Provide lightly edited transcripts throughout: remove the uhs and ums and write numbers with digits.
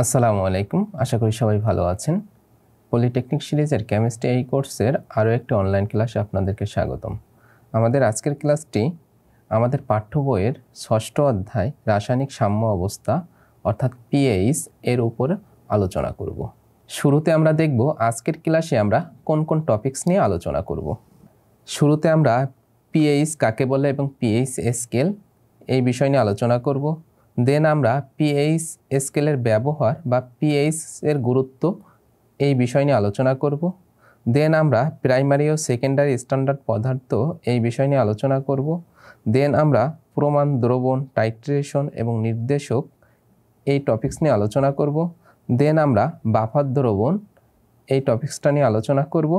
আসসালামু আলাইকুম, আশা করি সবাই ভালো আছেন। পলিটেকনিক সিরিজের কেমিস্ট্রি এই কোর্সের আরও একটি অনলাইন ক্লাসে আপনাদেরকে স্বাগতম। আমাদের আজকের ক্লাসটি আমাদের পাঠ্য বইয়ের ৬ষ্ঠ অধ্যায় রাসায়নিক সাম্য অবস্থা অর্থাৎ পিএইচ এর উপর আলোচনা করব। শুরুতে আমরা দেখব আজকের ক্লাসে আমরা কোন কোন টপিকস নিয়ে আলোচনা করব। শুরুতে আমরা পিএইচ কাকে বলে এবং পিএইচ স্কেল এই বিষয় নিয়ে আলোচনা করব। দেন আমরা পিএইচ স্কেলের ব্যবহার বা পিএইচ এর গুরুত্ব এই বিষয় নিয়ে আলোচনা করব। দেন আমরা প্রাইমারি ও সেকেন্ডারি স্ট্যান্ডার্ড পদার্থ এই বিষয় নিয়ে আলোচনা করব। দেন আমরা প্রমাণ, দ্রবণ, টাইট্রেশন এবং নির্দেশক এই টপিকস নিয়ে আলোচনা করব। দেন আমরা বাফার দ্রবণ এই টপিকসটা নিয়ে আলোচনা করব।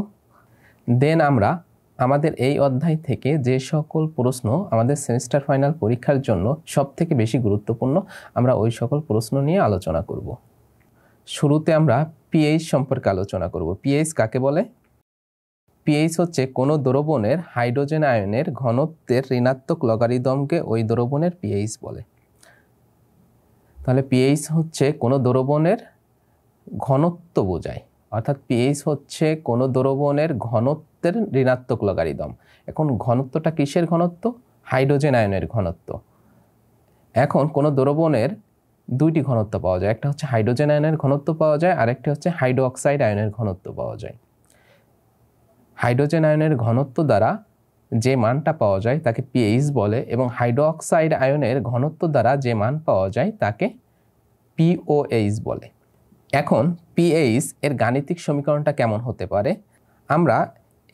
দেন আমরা আমাদের এই অধ্যায় থেকে যে সকল প্রশ্ন আমাদের সেমিস্টার ফাইনাল পরীক্ষার জন্য সবথেকে বেশি গুরুত্বপূর্ণ আমরা ওই সকল প্রশ্ন নিয়ে আলোচনা করব। শুরুতে আমরা পিএইচ সম্পর্কে আলোচনা করব। পিএইচ কাকে বলে? পিএইচ হচ্ছে কোনো দ্রবণের হাইড্রোজেন আয়নের ঘনত্বের ঋণাত্মক লগারিদমকে ওই দ্রবণের পিএইচ বলে। তাহলে পিএইচ হচ্ছে কোনো দ্রবণের ঘনত্ব বোঝায়, অর্থাৎ পিএইচ হচ্ছে কোনো দ্রবণের ঘনত্বের ঋণাত্মক লগারিদম। এখন ঘনত্বটা কিসের ঘনত্ব? হাইড্রোজেন আয়নের ঘনত্ব। এখন কোনো দ্রবণের দুইটি ঘনত্ব পাওয়া যায়, একটা হচ্ছে হাইড্রোজেন আয়নের ঘনত্ব পাওয়া যায়, আরেকটি হচ্ছে হাইড্রোক্সাইড আয়নের ঘনত্ব পাওয়া যায়। হাইড্রোজেন আয়নের ঘনত্ব দ্বারা যে মানটা পাওয়া যায় তাকে পিএইচ বলে এবং হাইড্রোক্সাইড আয়নের ঘনত্ব দ্বারা যে মান পাওয়া যায় তাকে পিওএইচ বলে। এখন পিএইচ এর গাণিতিক সমীকরণটা কেমন হতে পারে? আমরা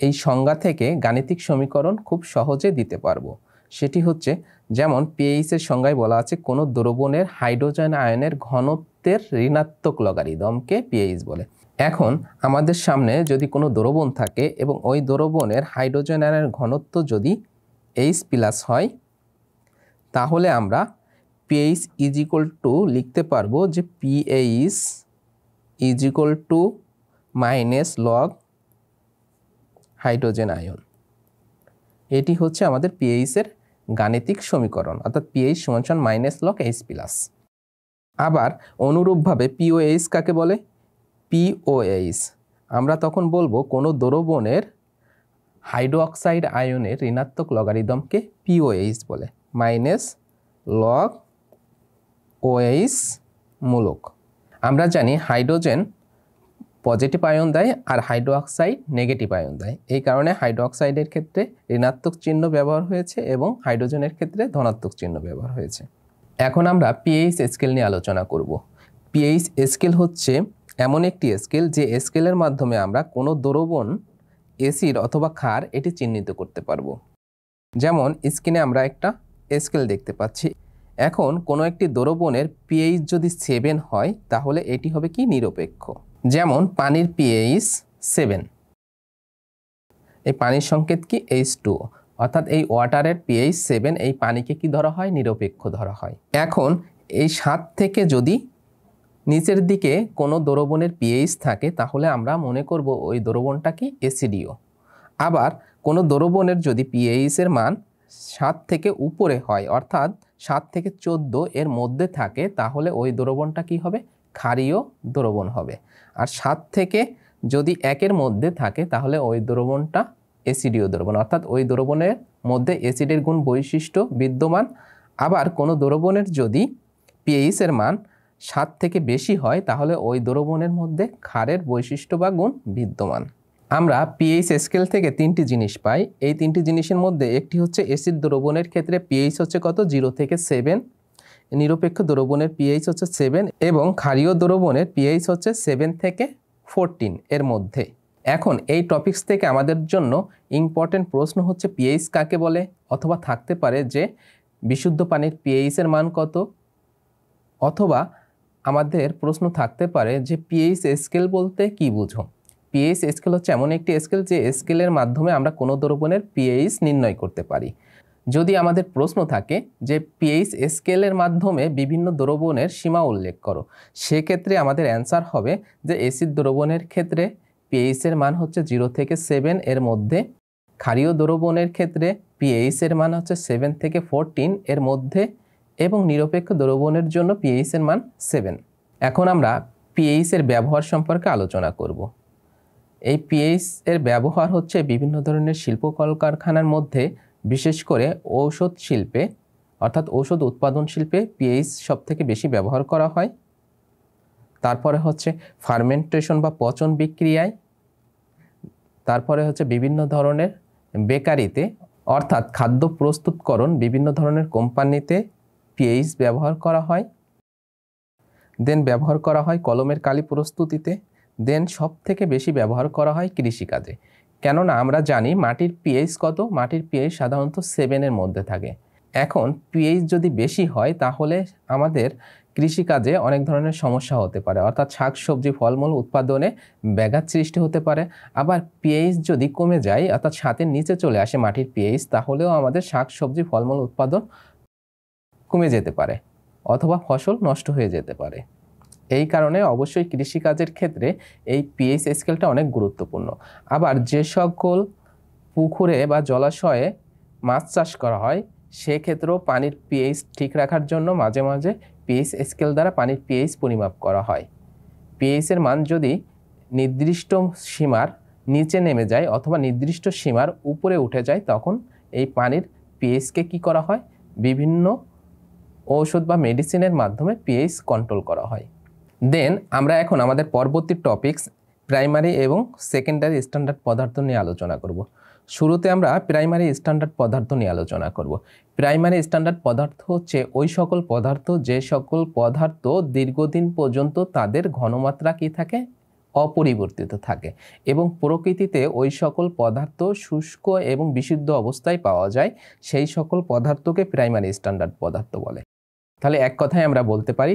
এই সংজ্ঞা থেকে গাণিতিক সমীকরণ খুব সহজে দিতে পারবো। সেটি হচ্ছে, যেমন পিএইচ এর সংজ্ঞায় বলা আছে কোনো দ্রবণের হাইড্রোজেন আয়নের ঘনত্বের ঋণাত্মক লগারিদমকে পিএইচ বলে। এখন আমাদের সামনে যদি কোনো দ্রবণ থাকে এবং ওই দ্রবণের হাইড্রোজেন আয়নের ঘনত্ব যদি H+ হয়, তাহলে আমরা পিএইচ ইজ ইকুয়াল টু লিখতে পারবো যে pH is equal to minus log hydrogen ion. এটি হচ্ছে আমাদের পিএইচ এর গাণিতিক সমীকরণ, অর্থাৎ পিএইচ সমান মাইনাস লগ H+। আবার অনুরূপভাবে পিওএইচ কাকে বলে? পিওএইচ আমরা তখন বলবো কোনো দ্রবণের হাইড্রোক্সাইড আয়নের ঋণাত্মক লগারিদমকে পিওএইচ বলে, মাইনাস লগ OH মূলক। আমরা জানি হাইড্রোজেন পজিটিভ আয়ন দেয় আর হাইড্রোক্সাইড নেগেটিভ আয়ন দেয়। এই কারণে হাইড্রোক্সাইডের ক্ষেত্রে ঋণাত্মক চিহ্ন ব্যবহার হয়েছে এবং হাইড্রোজেনের ক্ষেত্রে ধনাত্মক চিহ্ন ব্যবহার হয়েছে। এখন আমরা পিএইচ স্কেল নিয়ে আলোচনা করব। পিএইচ স্কেল হচ্ছে এমন একটি স্কেল যে স্কেলের মাধ্যমে আমরা কোনো দ্রবণ অ্যাসিড অথবা ক্ষার এটি চিহ্নিত করতে পারবো। যেমন স্ক্রিনে আমরা একটা স্কেল দেখতে পাচ্ছি। এখন কোনো একটি দ্রবণের পিএইচ যদি 7 হয় তাহলে এটি হবে কি? নিরপেক্ষ। যেমন পানির পিএইচ 7, এই পানির সংকেত কি? H2O, অর্থাৎ এই ওয়াটারের পিএইচ 7, এই পানিকে কি ধরা হয়? নিরপেক্ষ ধরা হয়। এখন এই 7 থেকে যদি নিচের দিকে কোনো দ্রবণের পিএইচ থাকে তাহলে আমরা মনে করব ওই দ্রবণটা কি? অ্যাসিডীয়। আবার কোনো দ্রবণের যদি পিএইচ এর মান 7 থেকে উপরে হয়, অর্থাৎ 7 থেকে 14 এর মধ্যে থাকে, তাহলে ওই দ্রবণটা কি হবে? ক্ষারীয় দ্রবণ হবে। আর 7 থেকে যদি 1-এর মধ্যে থাকে তাহলে ওই দ্রবণটা অ্যাসিডীয় দ্রবণ, অর্থাৎ ওই দ্রবণের মধ্যে অ্যাসিডের গুণ বৈশিষ্ট্য বিদ্যমান। আবার কোনো দ্রবণের যদি পিএইচ এর মান 7 থেকে বেশি হয় তাহলে ওই দ্রবণের মধ্যে ক্ষারের বৈশিষ্ট্য বা গুণ বিদ্যমান। আমরা পিএইচ স্কেল থেকে 3টি জিনিস পাই। এই 3টি জিনিসের মধ্যে একটি হচ্ছে অ্যাসিড দ্রবণের ক্ষেত্রে পিএইচ হচ্ছে কত? 0 থেকে 7, নিরপেক্ষ দ্রবণের পিএইচ হচ্ছে 7 এবং ক্ষারীয় দ্রবণের পিএইচ হচ্ছে 7 থেকে 14 এর মধ্যে। এখন এই টপিকস থেকে আমাদের জন্য ইম্পর্টেন্ট প্রশ্ন হচ্ছে পিএইচ কাকে বলে, অথবা থাকতে পারে যে বিশুদ্ধ পানির পিএইচ এর মান কত, অথবা আমাদের প্রশ্ন থাকতে পারে যে পিএইচ স্কেল বলতে কি বুঝো। পিএইচ স্কেল হচ্ছে এমন একটি স্কেল যে স্কেলের মাধ্যমে আমরা কোনো দ্রবণের পিএইচ নির্ণয় করতে পারি। যদি আমাদের প্রশ্ন থাকে যে পিএইচ স্কেলের মাধ্যমে বিভিন্ন দ্রবণের সীমা উল্লেখ করো, সেক্ষেত্রে আমাদের অ্যান্সার হবে যে অ্যাসিড দ্রবণের ক্ষেত্রে পিএইচ এর মান হচ্ছে 0 থেকে 7 এর মধ্যে, ক্ষারীয় দ্রবণের ক্ষেত্রে পিএইচ এর মান হচ্ছে 7 থেকে 14 এর মধ্যে এবং নিরপেক্ষ দ্রবণের জন্য পিএইচ এর মান 7। এখন আমরা পিএইচ এর ব্যবহার সম্পর্কে আলোচনা করব। এই পিএইচ এর ব্যবহার হচ্ছে বিভিন্ন ধরনের শিল্প কলকারখানার মধ্যে, বিশেষ করে ঔষধ শিল্পে অর্থাৎ ঔষধ উৎপাদন শিল্পে পিএইচ সবথেকে বেশি ব্যবহার করা হয়। তারপরে হচ্ছে ফার্মেন্টেশন বা পচন বিক্রিয়ায়, তারপরে হচ্ছে বিভিন্ন ধরনের বেকারিতে অর্থাৎ খাদ্য প্রস্তুতকরণ বিভিন্ন ধরনের কোম্পানিতে পিএইচ ব্যবহার করা হয়। দেন ব্যবহার করা হয় কলমের কালি প্রস্তুতিতে। দেন সব থেকে বেশি ব্যবহার করা হয় কৃষিকাজে। কেননা আমরা জানি মাটির পিএইচ কত, মাটির পিএইচ সাধারণত 7-এর মধ্যে থাকে। এখন পিএইচ যদি বেশি হয় তাহলে আমাদের কৃষিকাজে অনেক ধরনের সমস্যা হতে পারে, অর্থাৎ শাকসবজি ফলমূল উৎপাদনে ব্যাঘাত সৃষ্টি হতে পারে। আবার পিএইচ যদি কমে যায় অর্থাৎ 7-এর নিচে চলে আসে মাটির পিএইচ, তাহলেও আমাদের শাকসবজি ফলমূল উৎপাদন কমে যেতে পারে অথবা ফসল নষ্ট হয়ে যেতে পারে। এই কারণে অবশ্যই কৃষিকাজের ক্ষেত্রে এই পিএইচ স্কেলটা অনেক গুরুত্বপূর্ণ। আবার যে সকল পুকুরে বা জলাশয়ে মাছ চাষ করা হয় সেক্ষেত্রেও পানির পিএইচ ঠিক রাখার জন্য মাঝে মাঝে পিএইচ স্কেল দ্বারা পানির পিএইচ পরিমাপ করা হয়। পিএইচের মান যদি নির্দিষ্ট সীমার নিচে নেমে যায় অথবা নির্দিষ্ট সীমার উপরে উঠে যায় তখন এই পানির পিএইচকে কি করা হয়, বিভিন্ন ঔষধ বা মেডিসিনের মাধ্যমে পিএইচ কন্ট্রোল করা হয়। দেন আমরা এখন আমাদের পরবর্তী টপিকস প্রাইমারি এবং সেকেন্ডারি স্ট্যান্ডার্ড পদার্থ নিয়ে আলোচনা করব। শুরুতে আমরা প্রাইমারি স্ট্যান্ডার্ড পদার্থ নিয়ে আলোচনা করব। প্রাইমারি স্ট্যান্ডার্ড পদার্থ হচ্ছে ওই সকল পদার্থ যে সকল পদার্থ দীর্ঘদিন পর্যন্ত তাদের ঘনমাত্রা কি থাকে, অপরিবর্তিত থাকে এবং প্রকৃতিতে ওই সকল পদার্থ শুষ্ক এবং বিশুদ্ধ অবস্থায় পাওয়া যায়, সেই সকল পদার্থকে প্রাইমারি স্ট্যান্ডার্ড পদার্থ বলে। তাহলে এক কথায় আমরা বলতে পারি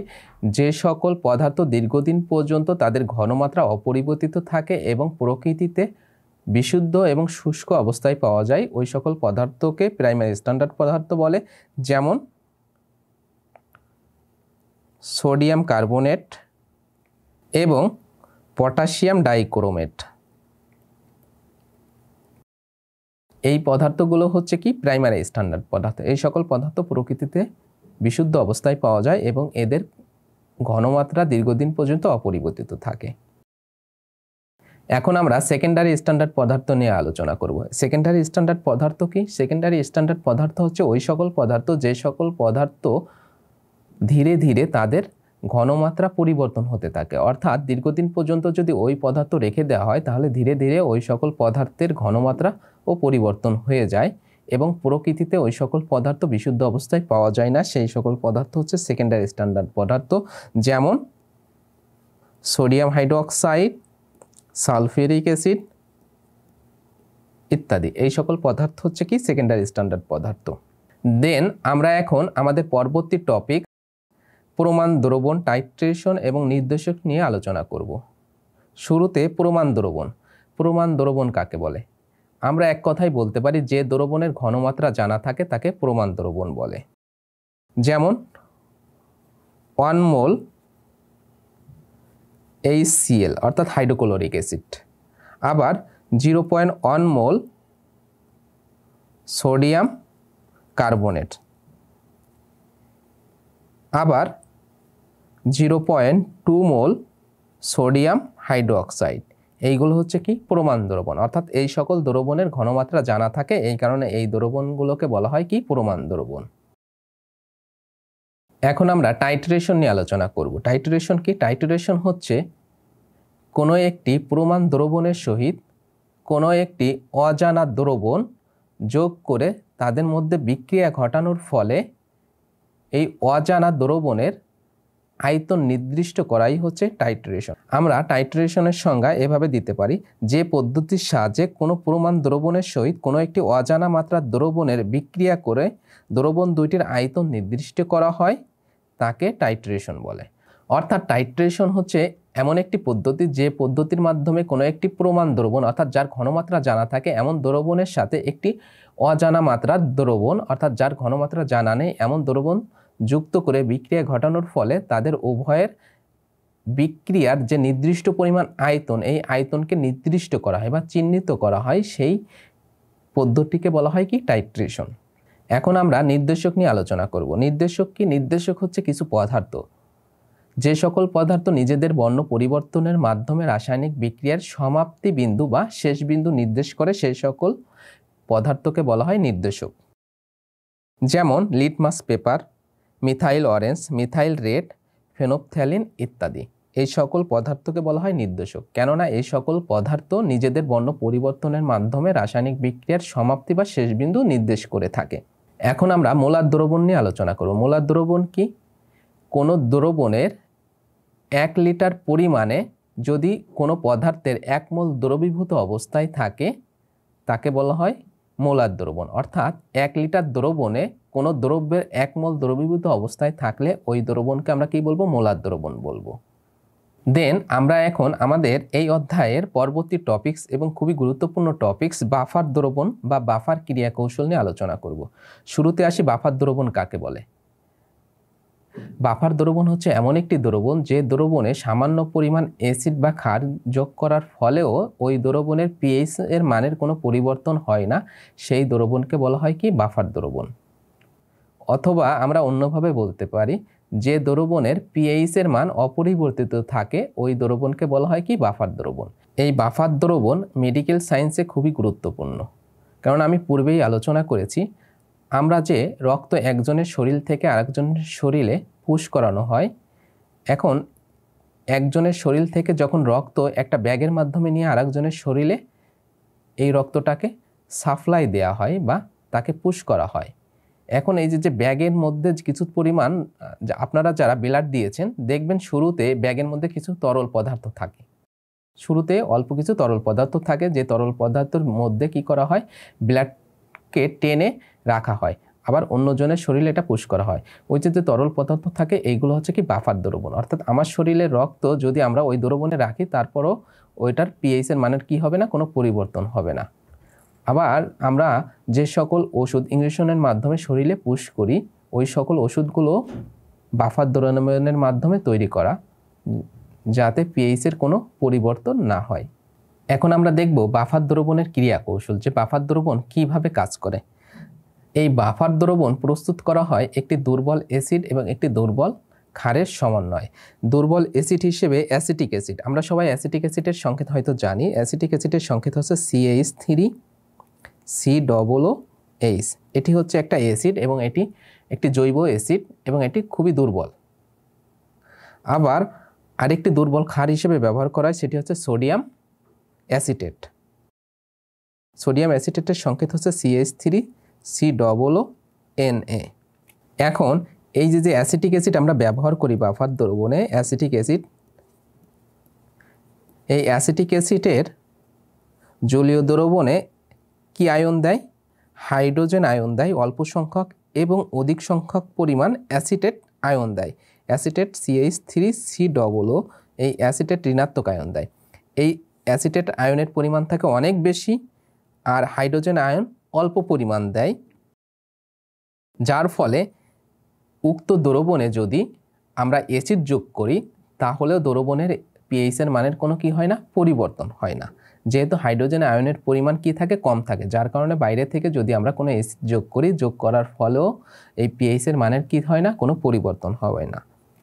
যে সকল পদার্থ দীর্ঘদিন পর্যন্ত তাদের ঘনমাত্রা অপরিবর্তিত থাকে এবং প্রকৃতিতে বিশুদ্ধ এবং শুষ্ক অবস্থায় পাওয়া যায় ওই সকল পদার্থকে প্রাইমারি স্ট্যান্ডার্ড পদার্থ বলে। যেমন সোডিয়াম কার্বনেট এবং পটাশিয়াম ডাইক্রোমেট, এই পদার্থগুলো হচ্ছে কি প্রাইমারি স্ট্যান্ডার্ড পদার্থ। এই সকল পদার্থ প্রকৃতিতে বিশুদ্ধ অবস্থায় পাওয়া যায় এবং এদের ঘনমাত্রা দীর্ঘদিন পর্যন্ত অপরিবর্তিত থাকে। এখন আমরা সেকেন্ডারি স্ট্যান্ডার্ড পদার্থ নিয়ে আলোচনা করব। সেকেন্ডারি স্ট্যান্ডার্ড পদার্থ কি? সেকেন্ডারি স্ট্যান্ডার্ড পদার্থ হচ্ছে ওই সকল পদার্থ যে সকল পদার্থ ধীরে ধীরে তাদের ঘনমাত্রা পরিবর্তন হতে থাকে, অর্থাৎ দীর্ঘদিন পর্যন্ত যদি ওই পদার্থ রেখে দেওয়া হয় তাহলে ধীরে ধীরে ওই সকল পদার্থের ঘনমাত্রা ও পরিবর্তন হয়ে যায় এবং প্রকৃতিতে ওই সকল পদার্থ বিশুদ্ধ অবস্থায় পাওয়া যায় না, সেই সকল পদার্থ হচ্ছে সেকেন্ডারি স্ট্যান্ডার্ড পদার্থ। যেমন সোডিয়াম হাইড্রোক্সাইড, সালফিউরিক অ্যাসিড ইত্যাদি, এই সকল পদার্থ হচ্ছে কি সেকেন্ডারি স্ট্যান্ডার্ড পদার্থ। দেন আমরা এখন আমাদের পরবর্তী টপিক প্রমাণ দ্রবণ, টাইট্রেশন এবং নির্দেশক নিয়ে আলোচনা করব। শুরুতে প্রমাণ দ্রবণ। প্রমাণ দ্রবণ কাকে বলে? আমরা এক কথাই বলতে পারি যে দ্রবণের ঘনমাত্রা জানা থাকে তাকে প্রমাণ দ্রবণ বলে। যেমন 1 মোল HCl অর্থাৎ হাইড্রোক্লোরিক অ্যাসিড, আবার 0.1 মোল সোডিয়াম কার্বনেট, আবার 0.2 মোল সোডিয়াম হাইড্রোক্সাইড, এইগুলো হচ্ছে কি প্রমাণ দ্রবণ। অর্থাৎ এই সকল দ্রবণের ঘনমাত্রা জানা থাকে, এই কারণে এই দ্রবণগুলোকে বলা হয় কি প্রমাণ দ্রবণ। এখন আমরা টাইট্রেশন নিয়ে আলোচনা করব। টাইট্রেশন কি? টাইট্রেশন হচ্ছে কোনো একটি প্রমাণ দ্রবণের সহিত কোনো একটি অজানা দ্রবণ যোগ করে তাদের মধ্যে বিক্রিয়া ঘটানোর ফলে এই অজানা দ্রবণের আয়তন নির্দিষ্ট করাই হচ্ছে টাইট্রেশন। আমরা টাইট্রেশনের সংজ্ঞা এভাবে দিতে পারি, যে পদ্ধতির সাহায্যে কোনো প্রমাণ দ্রবণের সহিত কোনো একটি অজানা মাত্রার দ্রবণের বিক্রিয়া করে দ্রবণ দুইটির আয়তন নির্দিষ্ট করা হয় তাকে টাইট্রেশন বলে। অর্থাৎ টাইট্রেশন হচ্ছে এমন একটি পদ্ধতি যে পদ্ধতির মাধ্যমে কোনো একটি প্রমাণ দ্রবণ অর্থাৎ যার ঘনমাত্রা জানা থাকে এমন দ্রবণের সাথে একটি অজানা মাত্রার দ্রবণ অর্থাৎ যার ঘনমাত্রা জানা নেই এমন দ্রবণ যুক্ত করে বিক্রিয়া ঘটানোর ফলে তাদের উভয়ের বিক্রিয়ার যে নির্দিষ্ট পরিমাণ আয়তন, এই আয়তনকে নির্দিষ্ট করা হয় বা চিহ্নিত করা হয়, সেই পদ্ধতিকে বলা হয় কি টাইট্রেশন। এখন আমরা নির্দেশক নিয়ে আলোচনা করব। নির্দেশক কি? নির্দেশক হচ্ছে কিছু পদার্থ যে সকল পদার্থ নিজেদের বর্ণ পরিবর্তনের মাধ্যমে রাসায়নিক বিক্রিয়ার সমাপ্তি বিন্দু বা শেষ বিন্দু নির্দেশ করে সেই সকল পদার্থকে বলা হয় নির্দেশক। যেমন litmus paper, methyl orange, methyl red, phenolphthalein ইত্যাদি। এই সকল পদার্থকে বলা হয় নির্দেশক, কেননা এই সকল পদার্থ নিজেদের বর্ণ পরিবর্তনের মাধ্যমে রাসায়নিক বিক্রিয়ার সমাপ্তি বা শেষ বিন্দু নির্দেশ করে থাকে। এখন আমরা মোলার দ্রবণ নিয়ে আলোচনা করব। মোলার দ্রবণ কি? কোনো দ্রবণের 1 লিটার পরিমাণে যদি কোনো পদার্থের 1 মোল দ্রবীভূত অবস্থায় থাকে তাকে বলা হয় মোলার দ্রবণ। অর্থাৎ 1 লিটার দ্রবণে কোনো দ্রব্যের 1 মোল দ্রবীভূত অবস্থায় থাকলে ওই দ্রবণকে আমরা কি বলবো? মোলার দ্রবণ বলবো। দেন আমরা এখন আমাদের এই অধ্যায়ের পরবর্তী টপিকস এবং খুবই গুরুত্বপূর্ণ টপিকস বাফার দ্রবণ বা বাফার ক্রিয়া কৌশল নিয়ে আলোচনা করব। শুরুতে আসি, বাফার দ্রবণ কাকে বলে? বাফার দ্রবণ হচ্ছে এমন একটি দ্রবণ যে দ্রবণে সামান্য পরিমাণ অ্যাসিড বা ক্ষার যোগ করার ফলেও ওই দ্রবণের পিএইচ এর মানের কোনো পরিবর্তন হয় না, সেই দ্রবণকে বলা হয় কি? বাফার দ্রবণ। অথবা আমরা অন্যভাবে বলতে পারি, যে দ্রবণের পিএইচ এর মান অপরিবর্তিত থাকে ওই দ্রবণকে বলা হয় কি? বাফার দ্রবণ। এই বাফার দ্রবণ মেডিকেল সায়েন্সে খুবই গুরুত্বপূর্ণ, কারণ আমি পূর্বেই আলোচনা করেছি আমরা যে রক্ত একজনের শরীর থেকে আরেকজনের শরীরে পুশ করানো হয়, এখন একজনের শরীর থেকে যখন রক্ত একটা ব্যাগের মাধ্যমে নিয়ে আরেকজনের শরীরে এই রক্তটাকে সাপ্লাই দেওয়া হয় বা তাকে পুশ করা হয়। এখন এই যে ব্যাগের মধ্যে কিছু পরিমাণ, আপনারা যারা ব্লাড দিয়েছেন দেখবেন শুরুতে ব্যাগের মধ্যে কিছু তরল পদার্থ থাকে, শুরুতে অল্প কিছু তরল পদার্থ থাকে, যে তরল পদার্থের মধ্যে কি করা হয়? ব্লাডকে টেনে রাখা হয়, আবার অন্যজনের শরীরে এটা পুশ করা হয়। ওই যে তরল পদার্থ থাকে এইগুলো হচ্ছে কি? বাফার দ্রবণ। অর্থাৎ আমার শরীরের রক্ত যদি আমরা ওই দ্রবণে রাখি তারপরও ওইটার পিএইচ এর মানের কি হবে না? কোনো পরিবর্তন হবে না। আবার আমরা যে সকল ওষুধ ইনজেকশনের মাধ্যমে শরীরে পুশ করি ওই সকল ওষুধগুলো বাফার দ্রবণের মাধ্যমে তৈরি করা, যাতে পিএইচ এর কোনো পরিবর্তন না হয়। এখন আমরা দেখব বাফার দ্রবণের ক্রিয়া কৌশল, যে বাফার দ্রবণ কিভাবে কাজ করে। এই বাফার দ্রবণ প্রস্তুত করা হয় একটি দুর্বল অ্যাসিড এবং একটি দুর্বল ক্ষারের সমন্বয়। দুর্বল অ্যাসিড হিসেবে অ্যাসিটিক অ্যাসিড, আমরা সবাই অ্যাসিটিক অ্যাসিডের সংকেত হয়তো জানি। অ্যাসিটিক অ্যাসিডের সংকেত হচ্ছে CH3COOH। এটি হচ্ছে একটা অ্যাসিড এবং এটি একটি জৈব অ্যাসিড এবং এটি খুবই দুর্বল। আবার আরেকটি দুর্বল ক্ষার হিসেবে ব্যবহার করা হয়, সেটি হচ্ছে সোডিয়াম অ্যাসিটেট। সোডিয়াম অ্যাসিটেটের সংকেত হচ্ছে CH3COONA। এখন এই যে অ্যাসিটিক অ্যাসিড আমরা ব্যবহার করি বাফার দ্রবণে, অ্যাসিটিক অ্যাসিড, এই অ্যাসিটিক অ্যাসিডের জলীয় দ্রবণে কি আয়ন দেয়? হাইড্রোজেন আয়ন দেয় অল্প সংখ্যক, এবং অধিক সংখ্যক পরিমাণ অ্যাসিটেট আয়ন দেয়। অ্যাসিটেট CH3COO এই অ্যাসিটেট ঋণাত্মক আয়ন দেয়। এই অ্যাসিটেট আয়নের পরিমাণ থাকে অনেক বেশি, আর হাইড্রোজেন আয়ন অল্প পরিমাণ দেয়, যার ফলে উক্ত দ্রবণে যদি আমরা অ্যাসিড যোগ করি তাহলেও দ্রবণের পিএইচ এর মানের কোনো কি হয় না? পরিবর্তন হয় না, যেহেতু হাইড্রোজেন আয়নের পরিমাণ কি থাকে? কম থাকে, যার কারণে বাইরে থেকে যদি আমরা কোনো অ্যাসিড যোগ করি, যোগ করার ফলেও এই পিএইচ এর মানের কি হয় না? কোনো পরিবর্তন হয় না।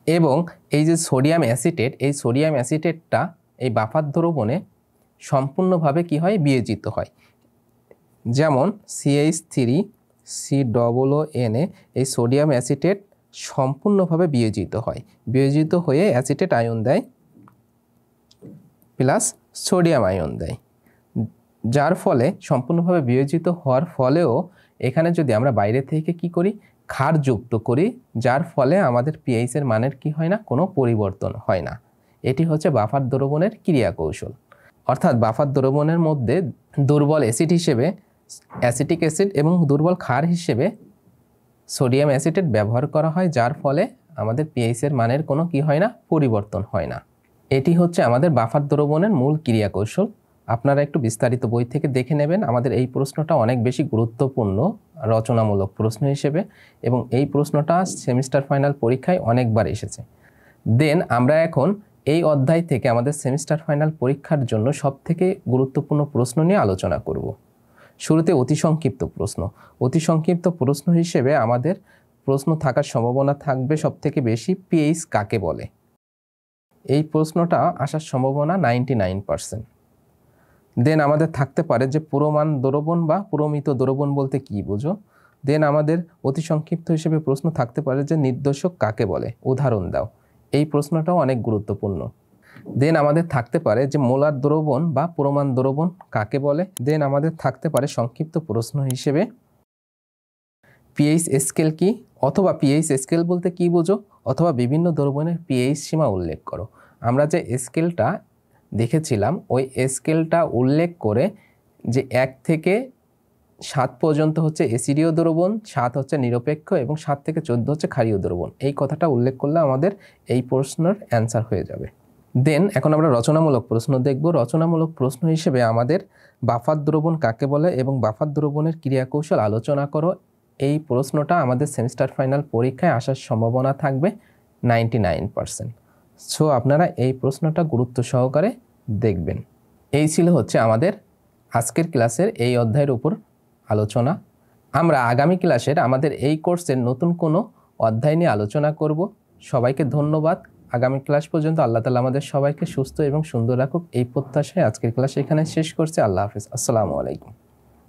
এবং এই যে সোডিয়াম অ্যাসিটেট, এই সোডিয়াম অ্যাসিটেটটা এই বাফার দ্রবণে সম্পূর্ণভাবে কি হয়? বিয়োজিত হয়। যেমন CH3COONA এই সোডিয়াম অ্যাসিটেট সম্পূর্ণভাবে বিয়োজিত হয়, বিয়োজিত হয়ে অ্যাসিটেট আয়ন দেয় প্লাস সোডিয়াম আয়ন দেয়, যার ফলে সম্পূর্ণভাবে বিয়োজিত হওয়ার ফলেও এখানে যদি আমরা বাইরে থেকে কি করি? ক্ষার যুক্ত করি, যার ফলে আমাদের পিএইচ এর মানের কি হয় না? কোনো পরিবর্তন হয় না। এটি হচ্ছে বাফার দ্রবণের ক্রিয়া কৌশল। অর্থাৎ বাফার দ্রবণের মধ্যে দুর্বল অ্যাসিড হিসেবে অ্যাসিটিক অ্যাসিড এবং দুর্বল ক্ষার হিসেবে সোডিয়াম অ্যাসিটেট ব্যবহার করা হয়, যার ফলে আমাদের পিএইচ এর মানের কোনো কি হয় না? পরিবর্তন হয় না। এটি হচ্ছে আমাদের বাফার দ্রবণের মূল ক্রিয়া কৌশল। আপনারা একটু বিস্তারিত বই থেকে দেখে নেবেন। আমাদের এই প্রশ্নটা অনেক বেশি গুরুত্বপূর্ণ রচনামূলক প্রশ্ন হিসেবে, এবং এই প্রশ্নটা সেমিস্টার ফাইনাল পরীক্ষায় অনেকবার এসেছে। দেন আমরা এখন এই অধ্যায় থেকে আমাদের সেমিস্টার ফাইনাল পরীক্ষার জন্য সবথেকে গুরুত্বপূর্ণ প্রশ্ন নিয়ে আলোচনা করব। শুরুতে অতি সংক্ষিপ্ত প্রশ্ন। অতি সংক্ষিপ্ত প্রশ্ন হিসেবে আমাদের প্রশ্ন থাকার সম্ভাবনা থাকবে সবথেকে বেশি, পিএইচ কাকে বলে? এই প্রশ্নটা আসার সম্ভাবনা 99%। দেন আমাদের থাকতে পারে যে পুরমান দ্রবণ বা পুরমিত দ্রবণ বলতে কি বুঝো। দেন আমাদের অতি সংক্ষিপ্ত হিসেবে প্রশ্ন থাকতে পারে যে নির্দেশক কাকে বলে, উদাহরণ দাও। এই প্রশ্নটাও অনেক গুরুত্বপূর্ণ। দেন আমাদের থাকতে পারে যে মোলার দ্রবণ বা পুরমান দ্রবণ কাকে বলে। দেন আমাদের থাকতে পারে সংক্ষিপ্ত প্রশ্ন হিসেবে পিএইচ স্কেল কি, অথবা পিএইচ স্কেল বলতে কি বোঝো, অথবা বিভিন্ন দ্রবণের পিএইচ সীমা উল্লেখ করো। আমরা যে স্কেলটা দেখেছিলাম ওই স্কেলটা উল্লেখ করে যে 1 থেকে 7 পর্যন্ত হচ্ছে অ্যাসিডীয় দ্রবণ, 7 হচ্ছে নিরপেক্ষ এবং 7 থেকে 14 হচ্ছে ক্ষারীয় দ্রবণ। এই কথাটা উল্লেখ করলে আমাদের এই প্রশ্নের অ্যান্সার হয়ে যাবে। দেন এখন আমরা রচনামূলক প্রশ্ন দেখব। রচনামূলক প্রশ্ন হিসেবে আমাদের বাফার দ্রবণ কাকে বলে এবং বাফার দ্রবণের ক্রিয়াকৌশল আলোচনা করো। এই প্রশ্নটা আমাদের সেমিস্টার ফাইনাল পরীক্ষায় আসার সম্ভাবনা থাকবে 99%। সো আপনারা এই প্রশ্নটা গুরুত্ব সহকারে দেখবেন। এই ছিল হচ্ছে আমাদের আজকের ক্লাসের এই অধ্যায়ের উপর আলোচনা। আমরা আগামী ক্লাসের আমাদের এই কোর্সের নতুন কোনো অধ্যায় নিয়ে আলোচনা করব। সবাইকে ধন্যবাদ। আগামী ক্লাস পর্যন্ত আল্লাহ তাআলা আমাদের সবাইকে সুস্থ এবং সুন্দর রাখুক এই প্রত্যাশায় আজকের ক্লাস এখানে শেষ করছি। আল্লাহ হাফেজ। আসসালামু আলাইকুম।